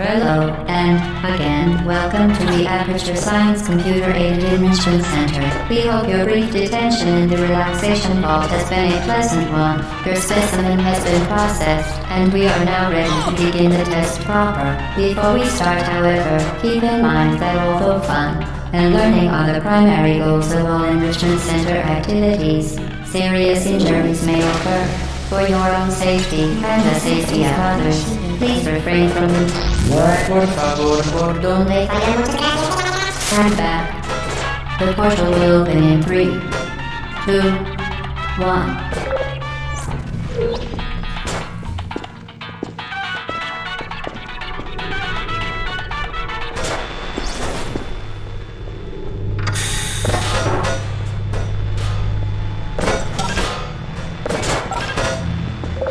Hello, and again, welcome to the Aperture Science Computer-Aided Enrichment Center. We hope your brief detention in the relaxation vault has been a pleasant one. Your specimen has been processed, and we are now ready to begin the test proper. Before we start, however, keep in mind that although fun and learning are the primary goals of all Enrichment Center activities, serious injuries may occur. For your own safety and the safety of others, please refrain from donde stand back. The portal will open in 3, 2, 1.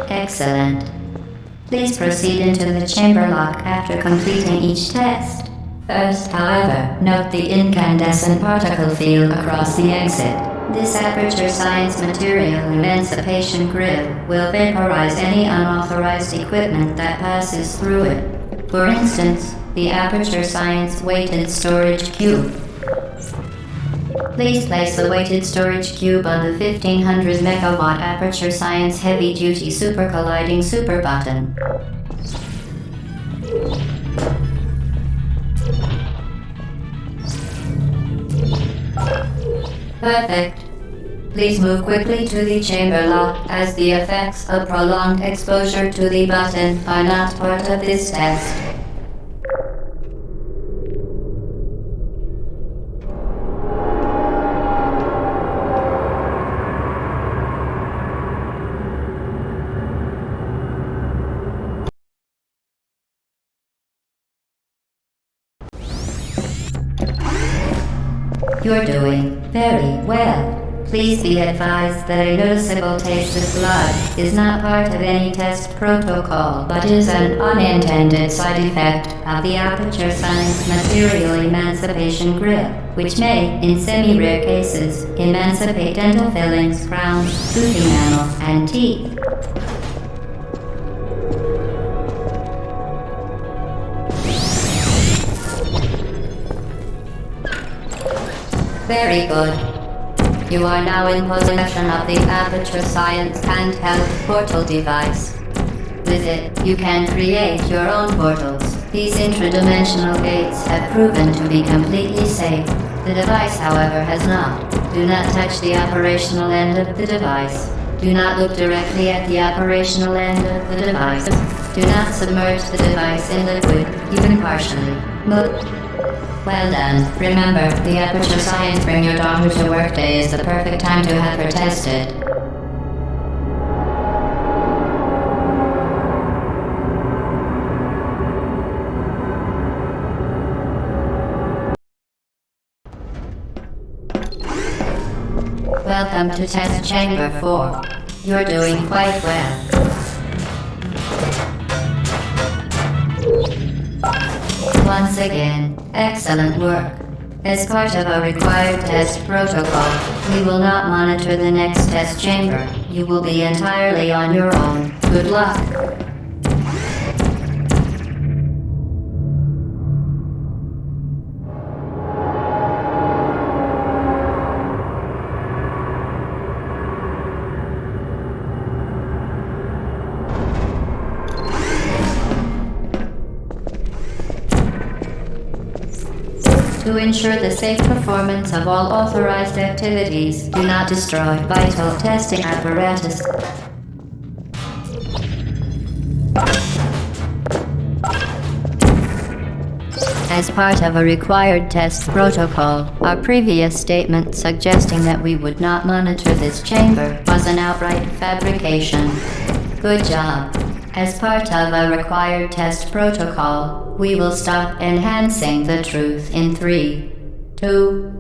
Excellent. Please proceed into the chamber lock after completing each test. First, however, note the incandescent particle field across the exit. This Aperture Science Material Emancipation Grid will vaporize any unauthorized equipment that passes through it. For instance, the Aperture Science Weighted Storage Cube. Please place the weighted storage cube on the 1500 megawatt Aperture Science Heavy Duty Super Colliding Super button. Perfect. Please move quickly to the chamber lock, as the effects of prolonged exposure to the button are not part of this test. You're doing very well. Please be advised that a noticeable taste of blood is not part of any test protocol, but is an unintended side effect of the Aperture Science Material Emancipation Grid, which may, in semi-rare cases, emancipate dental fillings, crowns, tooth enamel, and teeth. Very good. You are now in possession of the Aperture Science handheld portal device. With it, you can create your own portals. These intradimensional gates have proven to be completely safe. The device, however, has not. Do not touch the operational end of the device. Do not look directly at the operational end of the device. Do not submerge the device in liquid, even partially. Well done. Remember, the Aperture Science Bring Your Daughter to Work Day is the perfect time to have her tested. Welcome to Test Chamber 4. You're doing quite well. Once again, excellent work. As part of a required test protocol, we will not monitor the next test chamber. You will be entirely on your own. Good luck. To ensure the safe performance of all authorized activities, do not destroy vital testing apparatus. As part of a required test protocol, our previous statement suggesting that we would not monitor this chamber was an outright fabrication. Good job. As part of a required test protocol, we will stop enhancing the truth in 3, 2,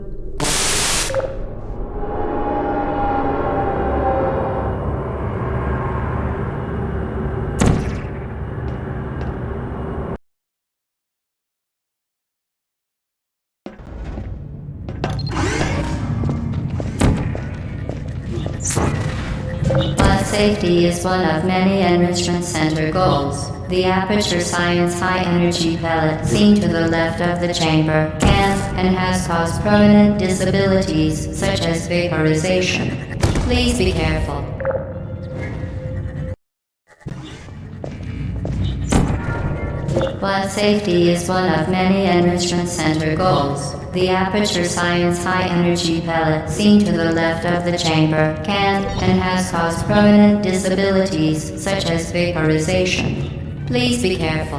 1. While safety is one of many Enrichment Center goals, The Aperture Science high-energy pellet seen to the left of the chamber can and has caused permanent disabilities such as vaporization. Please be careful. While safety is one of many Enrichment Center goals, the Aperture Science high-energy pellet seen to the left of the chamber can and has caused permanent disabilities such as vaporization. Please be careful.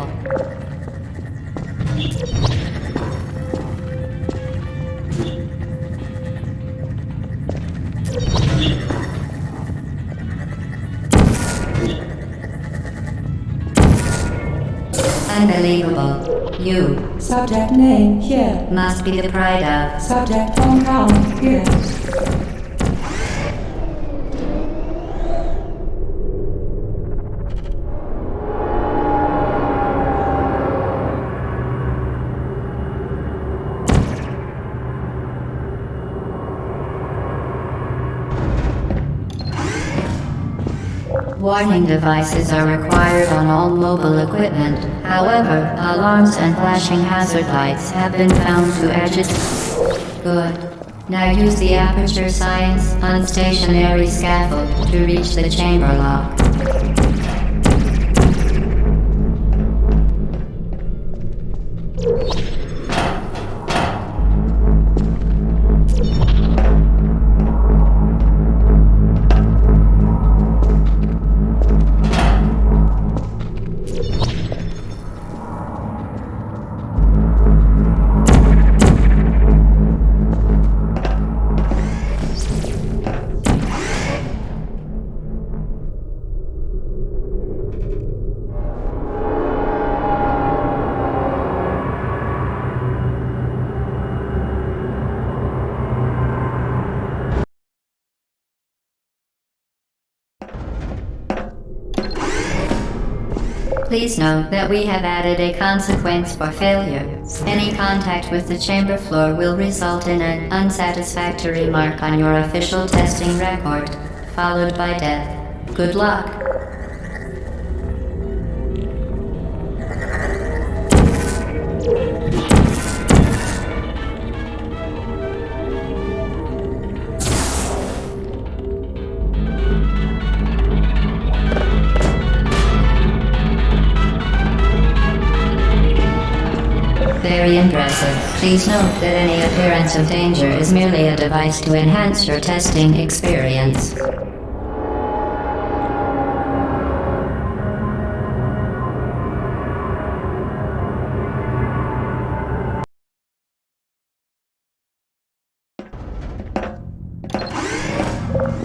Unbelievable. You. Subject name here. Must be the pride of. Subject hometown here. Warning devices are required on all mobile equipment. However, alarms and flashing hazard lights have been found to agitate. Good. Now use the Aperture Science unstationary scaffold to reach the chamber lock. Please note that we have added a consequence for failure. Any contact with the chamber floor will result in an unsatisfactory mark on your official testing record, followed by death. Good luck. Very impressive. Please note that any appearance of danger is merely a device to enhance your testing experience.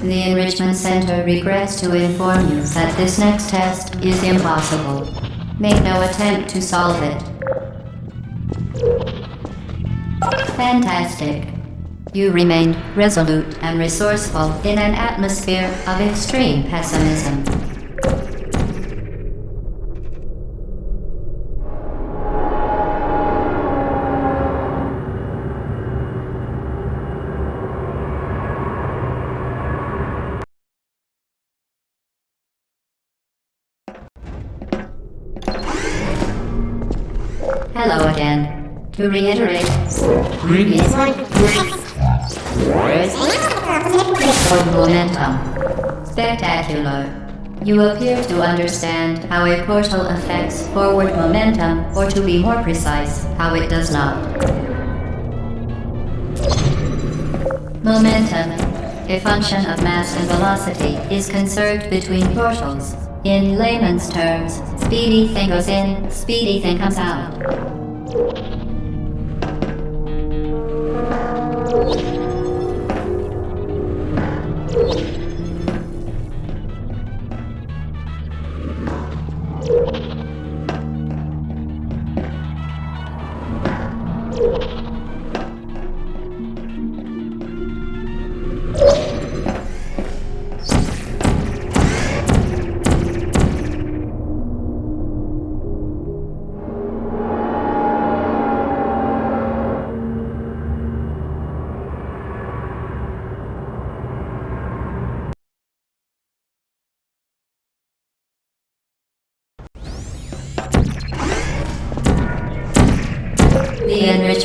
The Enrichment Center regrets to inform you that this next test is impossible. Make no attempt to solve it. Fantastic. You remained resolute and resourceful in an atmosphere of extreme pessimism. Hello again. To reiterate, previous momentum. Spectacular. You appear to understand how a portal affects forward momentum, or to be more precise, how it does not. Momentum, a function of mass and velocity, is conserved between portals. In layman's terms, speedy thing goes in, speedy thing comes out.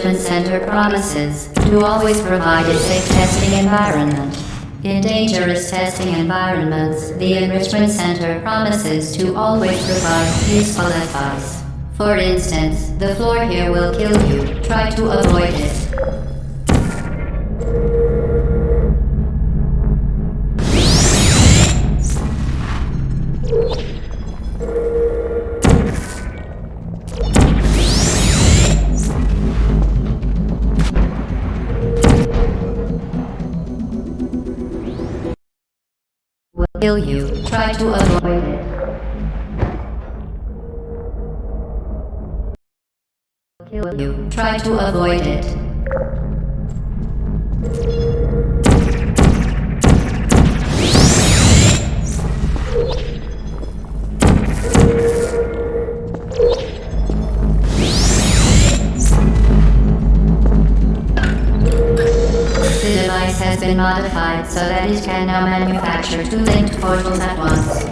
Enrichment Center promises to always provide a safe testing environment. In dangerous testing environments, the Enrichment Center promises to always provide useful advice. For instance, the floor here will kill you. Try to avoid it. Will kill you. Try to avoid it. Kill you. Try to avoid it. The device has been modified so that it can now manufacture two linked portals at once.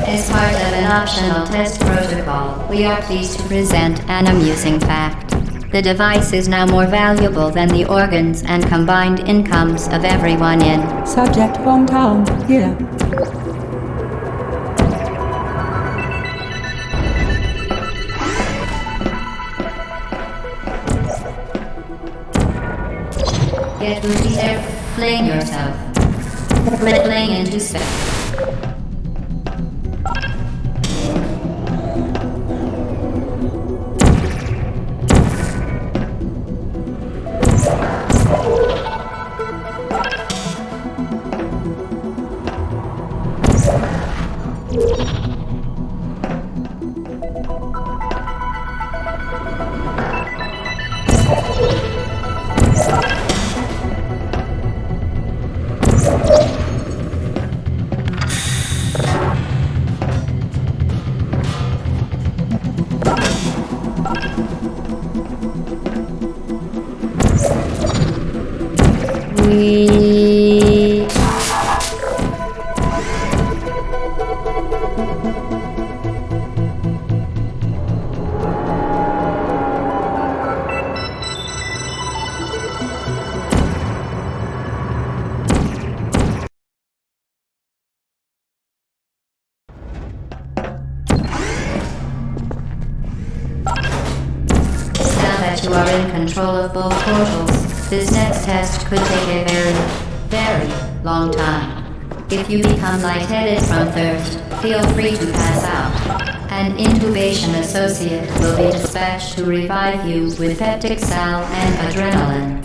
As part of an optional test protocol, we are pleased to present an amusing fact. The device is now more valuable than the organs and combined incomes of everyone in Subject hometown, here. Get Booty there, fling yourself. Fling into space. We Now that you are in control of both portals, this next test could take a very long time. If you become lightheaded from thirst, feel free to pass out. An intubation associate will be dispatched to revive you with peptic sal and adrenaline.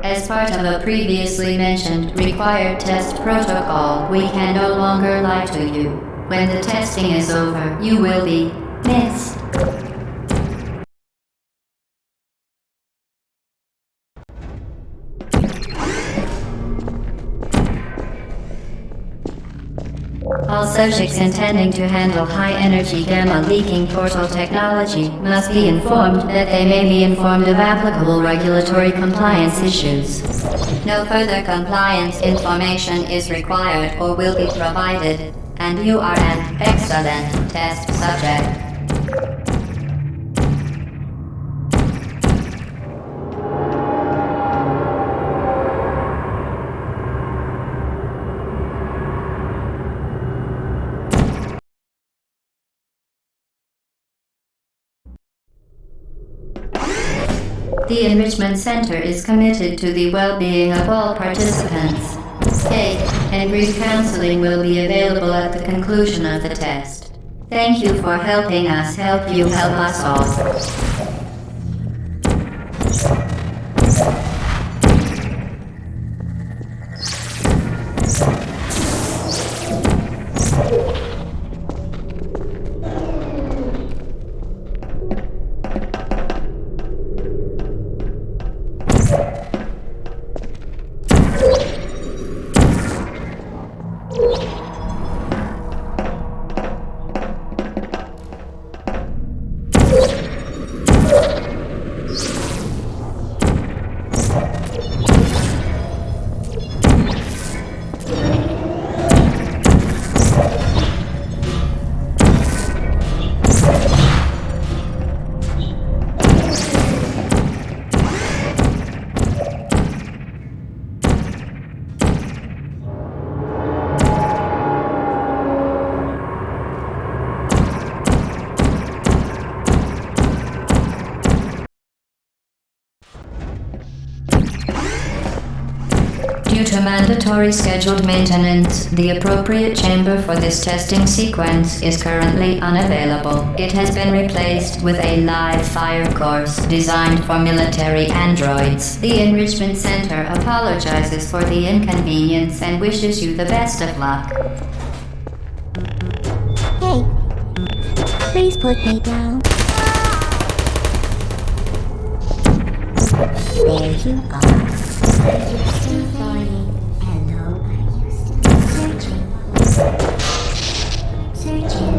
As part of a previously mentioned required test protocol, we can no longer lie to you. When the testing is over, you will be missed. All subjects intending to handle high-energy gamma-leaking portal technology must be informed that they may be informed of applicable regulatory compliance issues. No further compliance information is required or will be provided, and you are an excellent test subject. The Enrichment Center is committed to the well-being of all participants. Cake and grief counseling will be available at the conclusion of the test. Thank you for helping us help you help us all. mandatory scheduled maintenance, the appropriate chamber for this testing sequence is currently unavailable. It has been replaced with a live fire course designed for military androids. The Enrichment Center apologizes for the inconvenience and wishes you the best of luck. Hey, please put me down. There you are. Are you still flying? Hello, are you still searching? Searching.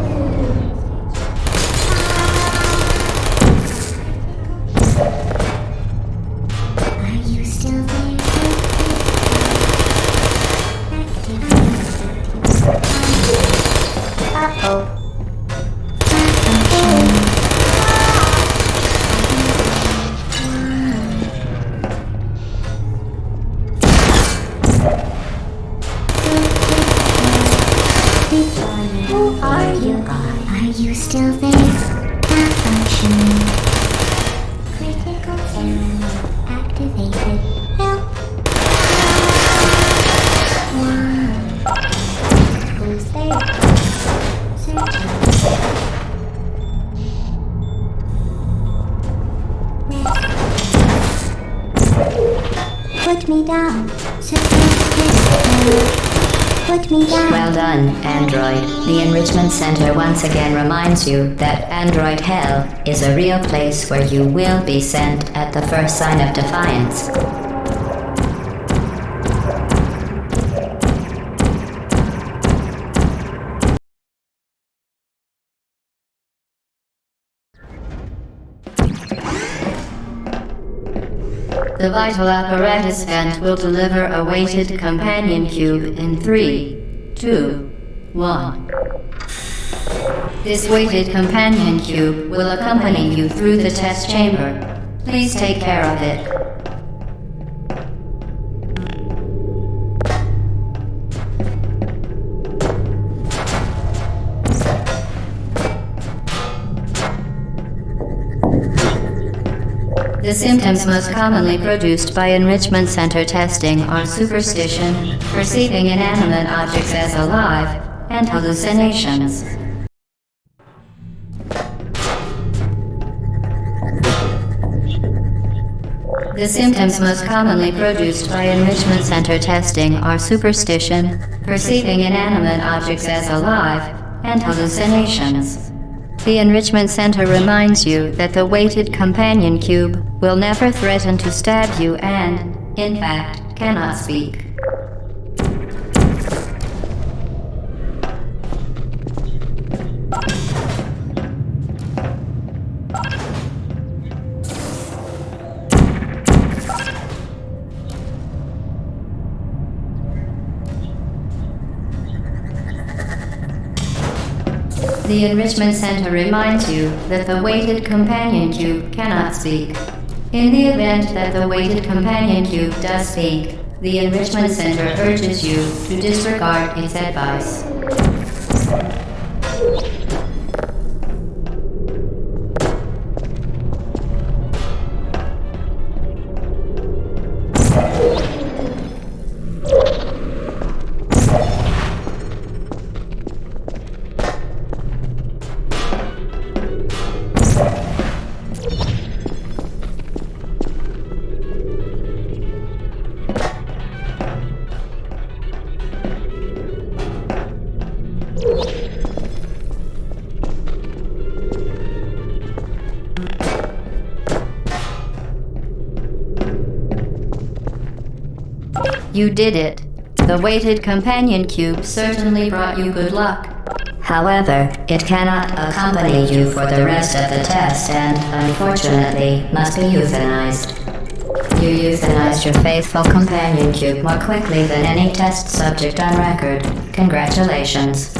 Are you still there? Uh-oh. Who are you? Are you still there? Malfunctioning. Critical error activated. Help. Who's there? Searching. Put me down. Put me down. Well done, Android. The Enrichment Center once again reminds you that Android Hell is a real place where you will be sent at the first sign of defiance. The vital apparatus vent will deliver a weighted companion cube in 3, 2, 1. This weighted companion cube will accompany you through the test chamber. Please take care of it. The symptoms most commonly produced by Enrichment Center testing are superstition, perceiving inanimate objects as alive, and hallucinations. The symptoms most commonly produced by Enrichment Center testing are superstition, perceiving inanimate objects as alive, and hallucinations. The Enrichment Center reminds you that the weighted companion cube will never threaten to stab you and, in fact, cannot speak. The Enrichment Center reminds you that the weighted companion cube cannot speak. In the event that the weighted companion cube does speak, the Enrichment Center urges you to disregard its advice. You did it. The weighted companion cube certainly brought you good luck. However, it cannot accompany you for the rest of the test and, unfortunately, must be euthanized. You euthanized your faithful companion cube more quickly than any test subject on record. Congratulations.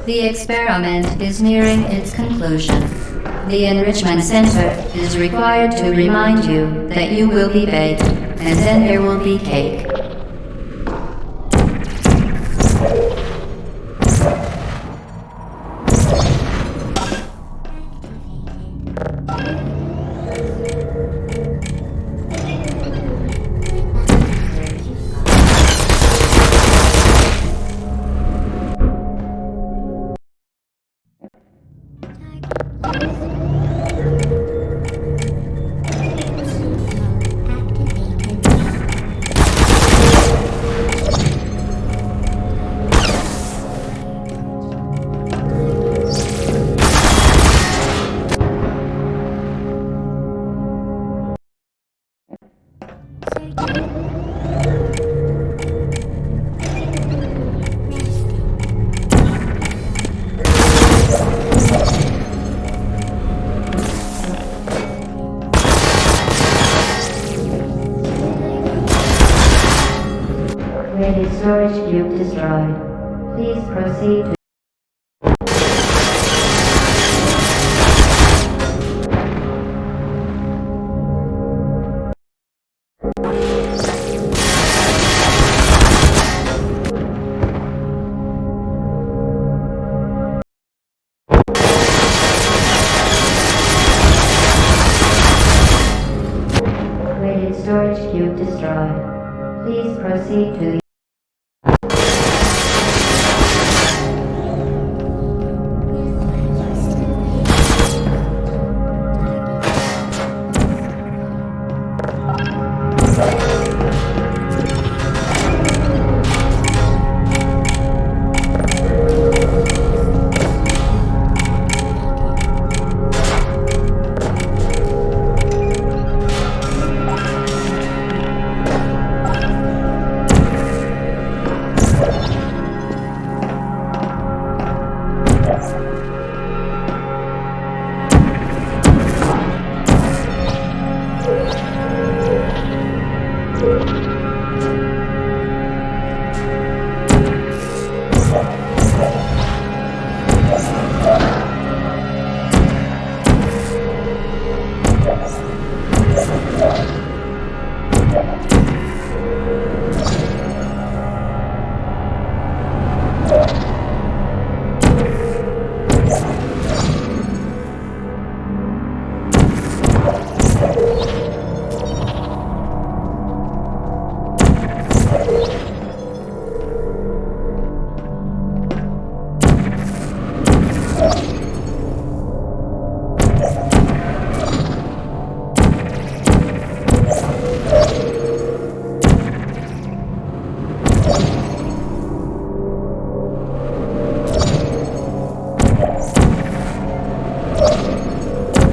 The experiment is nearing its conclusion. The Enrichment Center is required to remind you that you will be baked. and then there will be cake. Ready storage cube destroyed. Please proceed to Rated storage cube destroyed. Please proceed to the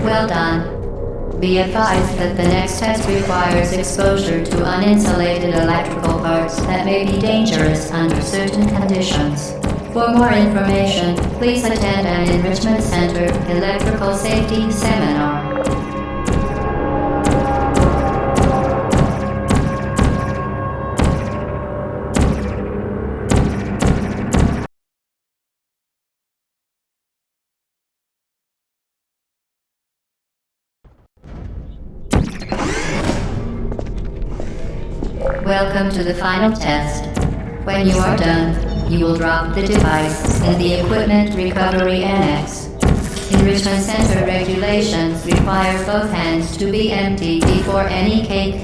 Well done. Be advised that the next test requires exposure to uninsulated electrical parts that may be dangerous under certain conditions. For more information, please attend an Enrichment Center Electrical Safety Seminar. Welcome to the final test. When you are done, you will drop the device in the Equipment Recovery Annex. Enrichment Center regulations require both hands to be empty before any cake.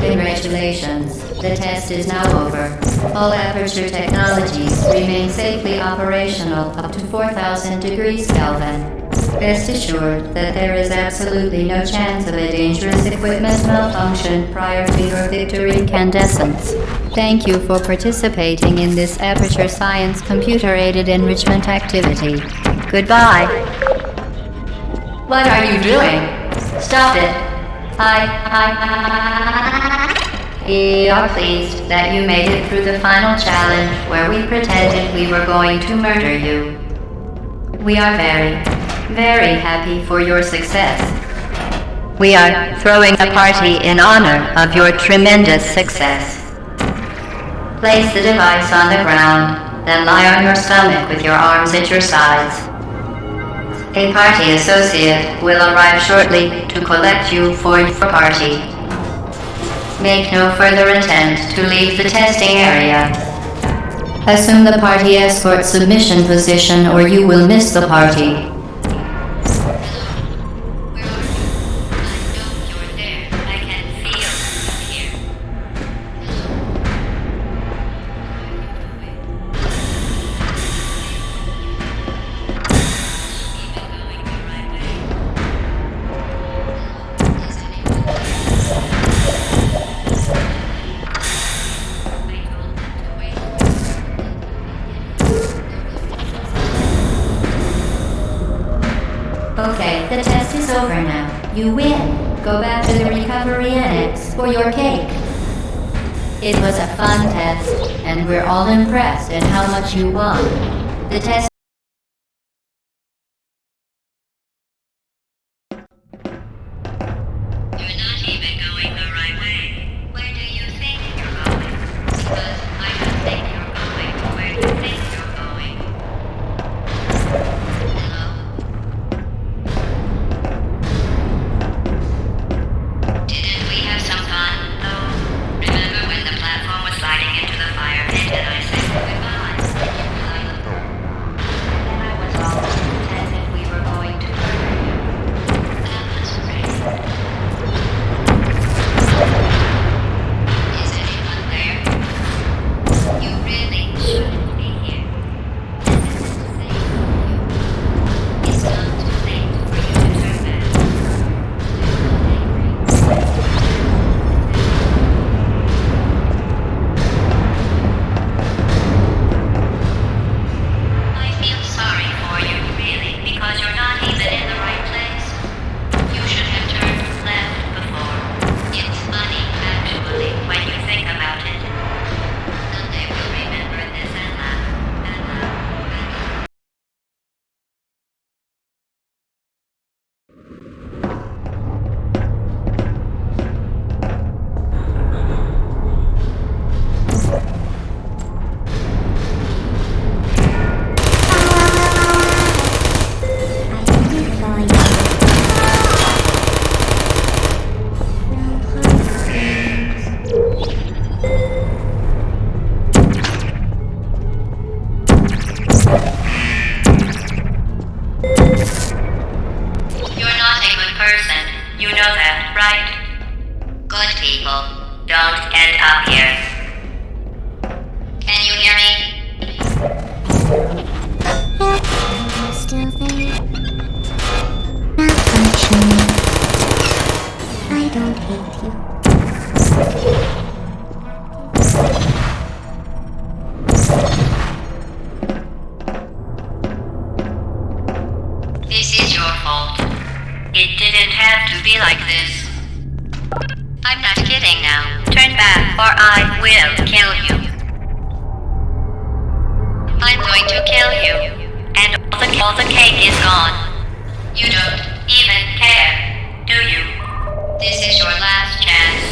Congratulations, the test is now over. All Aperture technologies remain safely operational up to 4,000 degrees Kelvin. Rest assured that there is absolutely no chance of a dangerous equipment malfunction prior to your victory incandescence. Thank you for participating in this Aperture Science computer-aided enrichment activity. Goodbye. What are you doing? Stop it. We are pleased that you made it through the final challenge where we pretended we were going to murder you. We are very happy for your success. We are throwing a party in honor of your tremendous success. Place the device on the ground Then lie on your stomach with your arms at your sides. A party associate will arrive shortly to collect you for your party. Make no further attempt to leave the testing area. Assume the party escort submission position or you will miss the party. Okay, the test is over now. You win. Go back to the recovery annex for your cake. It was a fun test, and we're all impressed at how much you won. The test You're not even going the right way. Where do you think you're going? Because I don't think you're going where you think you're going. Hello? Didn't we have some fun, though? Remember when the platform was sliding into the fire pit and I said goodbye? Then I was wrong to pretend that we were going to murder you. That was great. Is anyone there? You really shouldn't be here. This is safe for you. It's not too late for you to turn back. I feel sorry for you, really, because you're not even in the right place. You should have turned left before. It's funny, actually, when you think about it. Someday we'll remember this and laugh, and laugh, and laugh. You're not a good person. You know that, right? Good people don't end up here. Can you hear me? Are you still there? Malfunctioning. I don't hate you. This is your fault. It didn't have to be like this. I'm not kidding now. Turn back or I will kill you. I'm going to kill you. And all the cake is gone. You don't even care, do you? This is your last chance.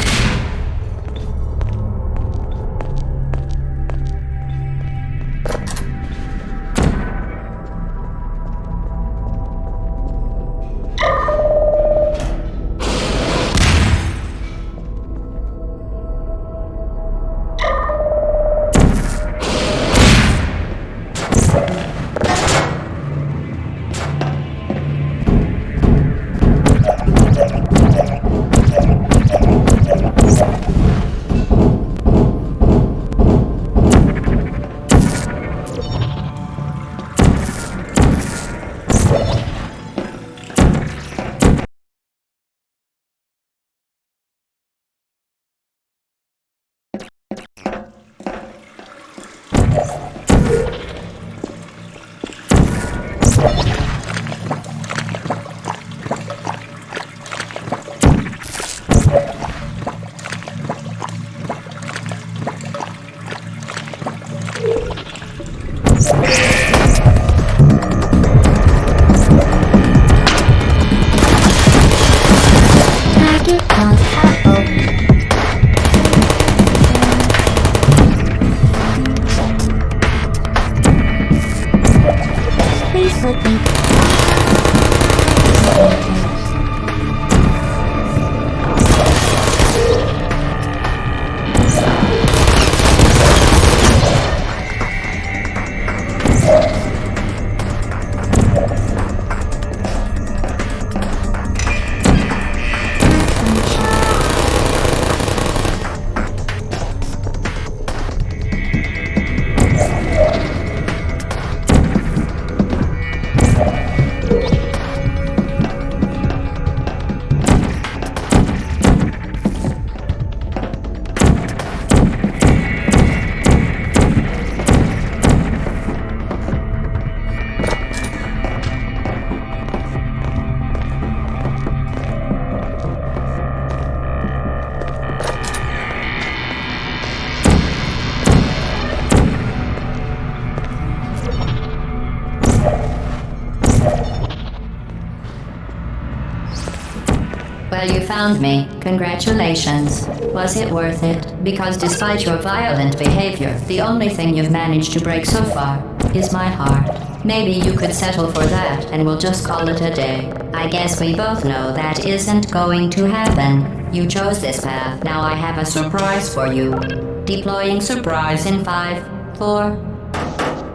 Well, you found me. Congratulations. Was it worth it? Because despite your violent behavior, the only thing you've managed to break so far is my heart. Maybe you could settle for that, and we'll just call it a day. I guess we both know that isn't going to happen. You chose this path. Now I have a surprise for you. Deploying surprise in 5, 4...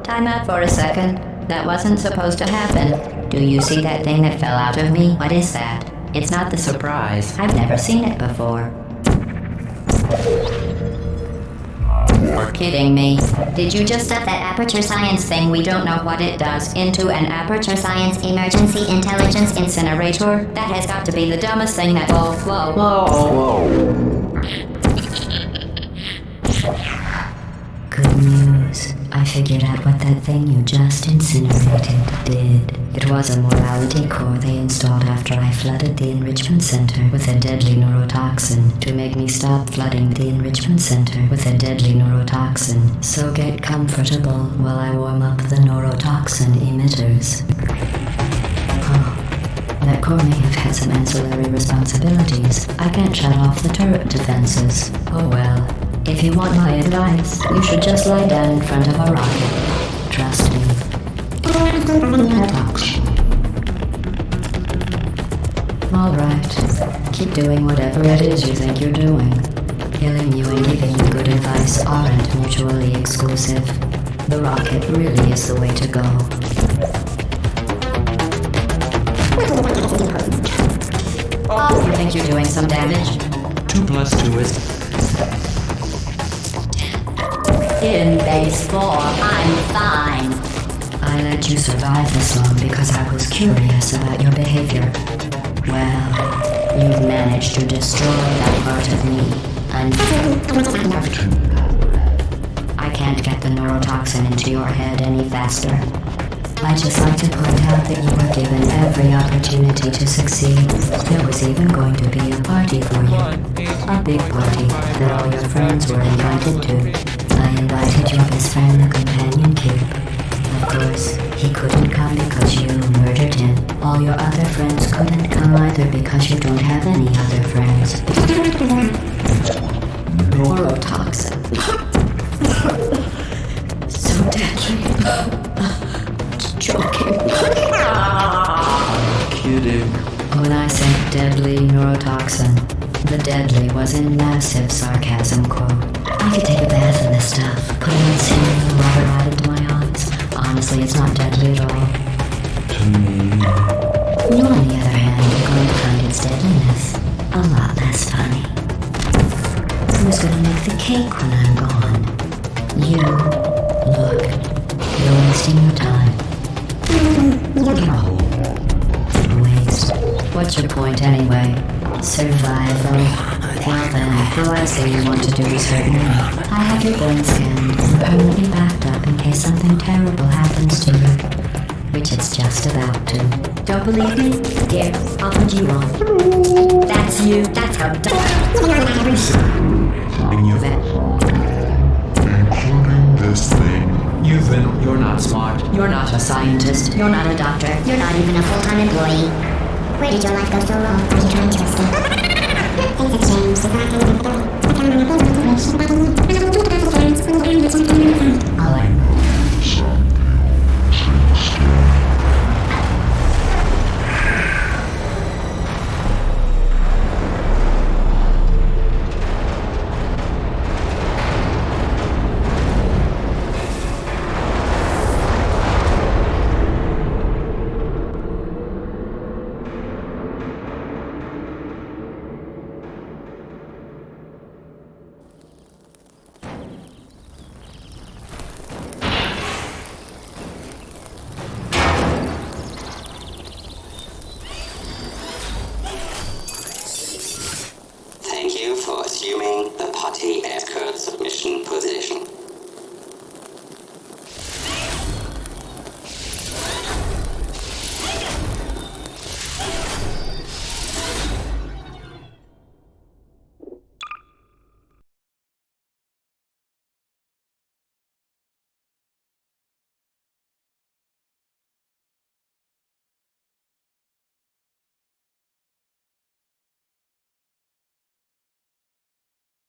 Time out for a second. That wasn't supposed to happen. Do you see that thing that fell out of me? What is that? It's not the surprise. I've never seen it before. You're kidding me. Did you just stuff that aperture science thing, we don't know what it does, into an aperture science emergency intelligence incinerator? That has got to be the dumbest thing that... Whoa. Good news. I figured out what that thing you just incinerated did. It was a morality core they installed after I flooded the enrichment center with a deadly neurotoxin to make me stop flooding the enrichment center with a deadly neurotoxin. So get comfortable while I warm up the neurotoxin emitters. Oh, that core may have had some ancillary responsibilities. I can't shut off the turret defenses. Oh well. If you want my advice, you should just lie down in front of a rocket. Trust me. Alright. Keep doing whatever it is you think you're doing. Killing you and giving you good advice aren't mutually exclusive. The rocket really is the way to go. Oh, you think you're doing some damage? 2 + 2 is... In base 4, I'm fine. I let you survive this long because I was curious about your behavior. Well, you've managed to destroy that part of me. I can't get the neurotoxin into your head any faster. I'd just like to point out that you were given every opportunity to succeed. There was even going to be a party for you. A big party that all your friends were invited to. I invited your best friend, the companion cube. Of course, he couldn't come because you murdered him. All your other friends couldn't come either because you don't have any other friends. Neurotoxin. So deadly. Joking. Kidding. When I said deadly neurotoxin, the deadly was in massive sarcasm quote. I could take a bath in this stuff, put it on cereal, rub it right into my eyes. Honestly, it's not deadly at all. To me... You, on the other hand, are going to find its deadliness a lot less funny. Who's gonna make the cake when I'm gone? You. Look, you're wasting your time. Waste. What's your point anyway? Survival. Well then, the last thing you want to do is hurt me. I have your brain scanned and permanently backed up in case something terrible happens to you. Which it's just about to. Don't believe me? Here, I'll put you on. That's you. That's how Including this thing. You're not smart. You're not a scientist. You're not a doctor. You're not even a full-time employee. Where did your life go so wrong? Are you trying to escape? Things have changed. I'll